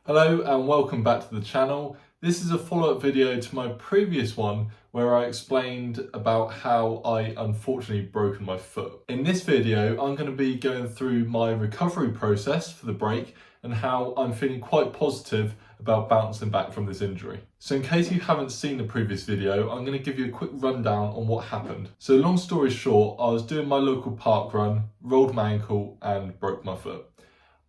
Hello and welcome back to the channel. This is a follow-up video to my previous one where I explained about how I unfortunately broken my foot. In this video, I'm going to be going through my recovery process for the break and how I'm feeling quite positive about bouncing back from this injury. So in case you haven't seen the previous video, I'm going to give you a quick rundown on what happened. So long story short, I was doing my local park run, rolled my ankle and broke my foot.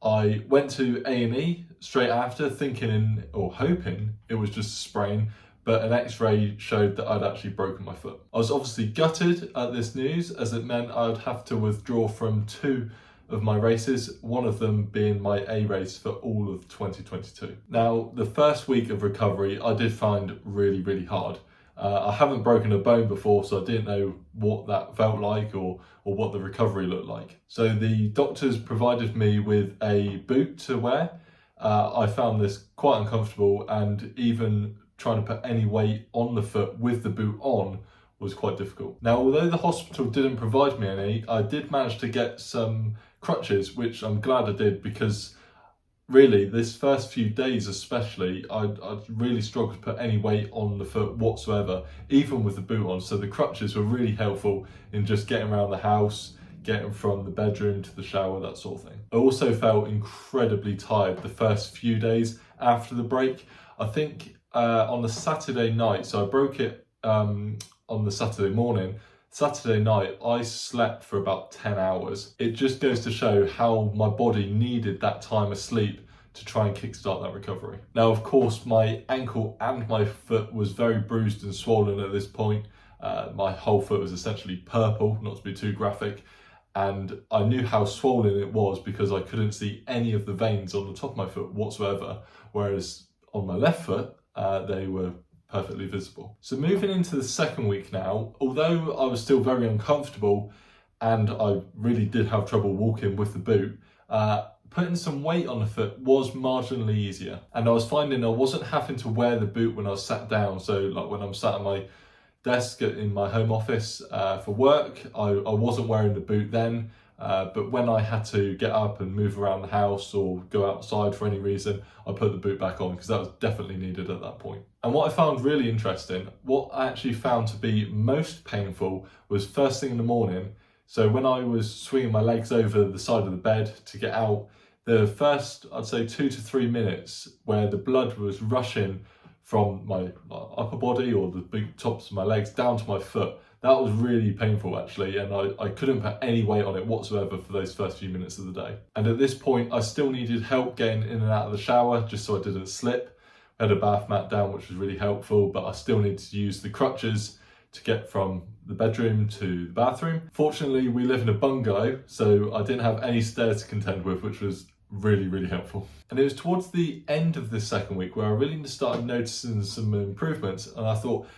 I went to A&E straight after thinking or hoping it was just a sprain, but an x-ray showed that I'd actually broken my foot. I was obviously gutted at this news as it meant I'd have to withdraw from 2 of my races, one of them being my A race for all of 2022. Now, the first week of recovery I did find really hard. I haven't broken a bone before, so I didn't know what that felt like or what the recovery looked like. So the doctors provided me with a boot to wear. I found this quite uncomfortable, and even trying to put any weight on the foot with the boot on was quite difficult. Now, although the hospital didn't provide me any, I did manage to get some crutches, which I'm glad I did, because really, this first few days especially, I really struggled to put any weight on the foot whatsoever, even with the boot on. So the crutches were really helpful in just getting around the house, getting from the bedroom to the shower, that sort of thing. I also felt incredibly tired the first few days after the break. I think on the Saturday night, so I broke it on the Saturday morning, Saturday night, I slept for about 10 hours. It just goes to show how my body needed that time of sleep to try and kickstart that recovery. Now, of course, my ankle and my foot was very bruised and swollen at this point. My whole foot was essentially purple, not to be too graphic. And I knew how swollen it was because I couldn't see any of the veins on the top of my foot whatsoever. Whereas on my left foot, they were perfectly visible. So moving into the second week now, although I was still very uncomfortable and I really did have trouble walking with the boot, putting some weight on the foot was marginally easier. And I was finding I wasn't having to wear the boot when I was sat down. So like when I'm sat at my desk in my home office for work, I wasn't wearing the boot then. But when I had to get up and move around the house or go outside for any reason, I put the boot back on because that was definitely needed at that point. And what I found really interesting, what I actually found to be most painful was first thing in the morning. So when I was swinging my legs over the side of the bed to get out, the first, I'd say 2 to 3 minutes where the blood was rushing from my upper body or the big tops of my legs down to my foot, that was really painful actually, and I couldn't put any weight on it whatsoever for those first few minutes of the day. And at this point, I still needed help getting in and out of the shower just so I didn't slip. I had a bath mat down, which was really helpful, but I still needed to use the crutches to get from the bedroom to the bathroom. Fortunately, we live in a bungalow, so I didn't have any stairs to contend with, which was really helpful. And it was towards the end of this second week where I really started noticing some improvements, and I thought,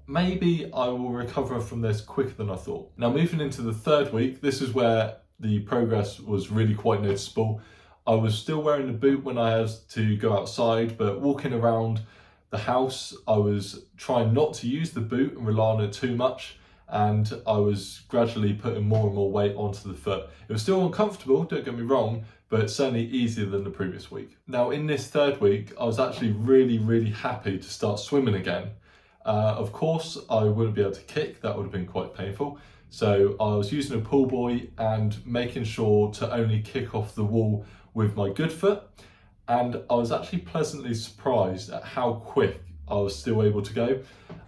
maybe I will recover from this quicker than I thought. Now, moving into the third week, this is where the progress was really quite noticeable. I was still wearing the boot when I had to go outside, but walking around the house, I was trying not to use the boot and rely on it too much, and I was gradually putting more and more weight onto the foot. It was still uncomfortable, don't get me wrong, but certainly easier than the previous week. Now, in this third week, I was actually really happy to start swimming again. Of course, I wouldn't be able to kick, that would have been quite painful. So I was using a pull buoy and making sure to only kick off the wall with my good foot. And I was actually pleasantly surprised at how quick I was still able to go.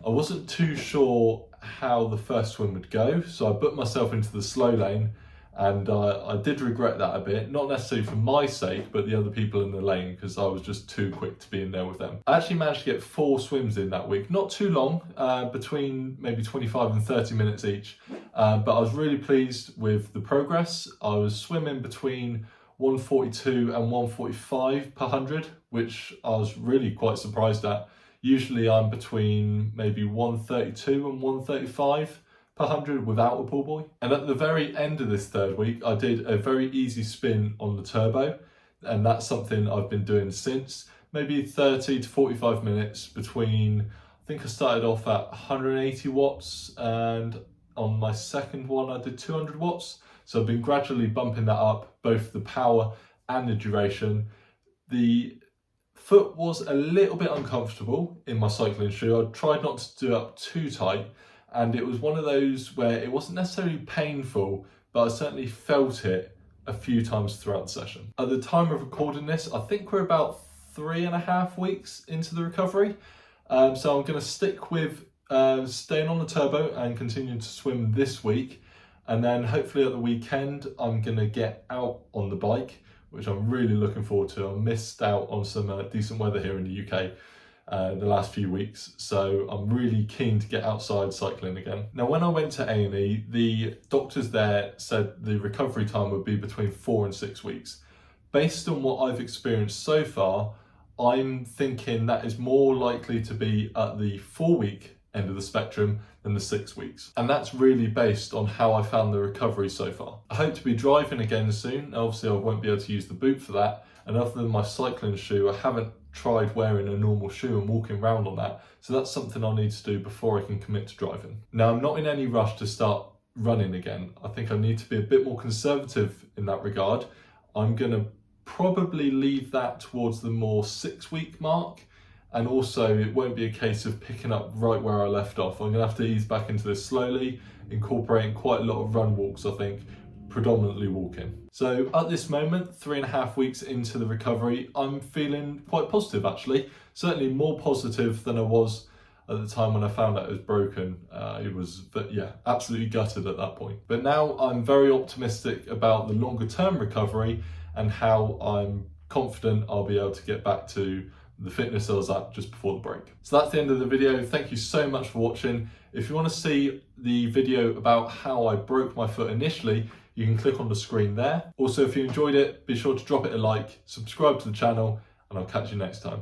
I wasn't too sure how the first swim would go, so I put myself into the slow lane, and I did regret that a bit, not necessarily for my sake, but the other people in the lane, because I was just too quick to be in there with them. I actually managed to get 4 swims in that week, not too long, between maybe 25 and 30 minutes each, but I was really pleased with the progress. I was swimming between 142 and 145 per 100, which I was really quite surprised at. Usually I'm between maybe 132 and 135 per 100 without a pull buoy. And at the very end of this third week, I did a very easy spin on the turbo, and that's something I've been doing since. Maybe 30 to 45 minutes between, I think I started off at 180 watts, and on my second one I did 200 watts. So I've been gradually bumping that up, both the power and the duration. The Foot was a little bit uncomfortable in my cycling shoe. I tried not to do it up too tight, and it was one of those where it wasn't necessarily painful, but I certainly felt it a few times throughout the session. At the time of recording this, I think we're about 3.5 weeks into the recovery. So I'm going to stick with staying on the turbo and continuing to swim this week. And then hopefully at the weekend, I'm going to get out on the bike, which I'm really looking forward to. I missed out on some decent weather here in the UK the last few weeks, so I'm really keen to get outside cycling again. Now, when I went to A&E, the doctors there said the recovery time would be between 4 and 6 weeks. Based on what I've experienced so far, I'm thinking that is more likely to be at the 4-week end of the spectrum than the 6 weeks. And that's really based on how I found the recovery so far. I hope to be driving again soon. Obviously I won't be able to use the boot for that. And other than my cycling shoe, I haven't tried wearing a normal shoe and walking around on that. So that's something I'll need to do before I can commit to driving. Now, I'm not in any rush to start running again. I think I need to be a bit more conservative in that regard. I'm gonna probably leave that towards the more 6-week mark. And also it won't be a case of picking up right where I left off. I'm gonna have to ease back into this slowly, incorporating quite a lot of run walks, I think, predominantly walking. So at this moment, 3.5 weeks into the recovery, I'm feeling quite positive actually. Certainly more positive than I was at the time when I found out it was broken. Absolutely gutted at that point. But now I'm very optimistic about the longer term recovery and how I'm confident I'll be able to get back to the fitness I was at just before the break. So that's the end of the video. Thank you so much for watching. If you want to see the video about how I broke my foot initially, you can click on the screen there. Also, if you enjoyed it, be sure to drop it a like, subscribe to the channel, and I'll catch you next time.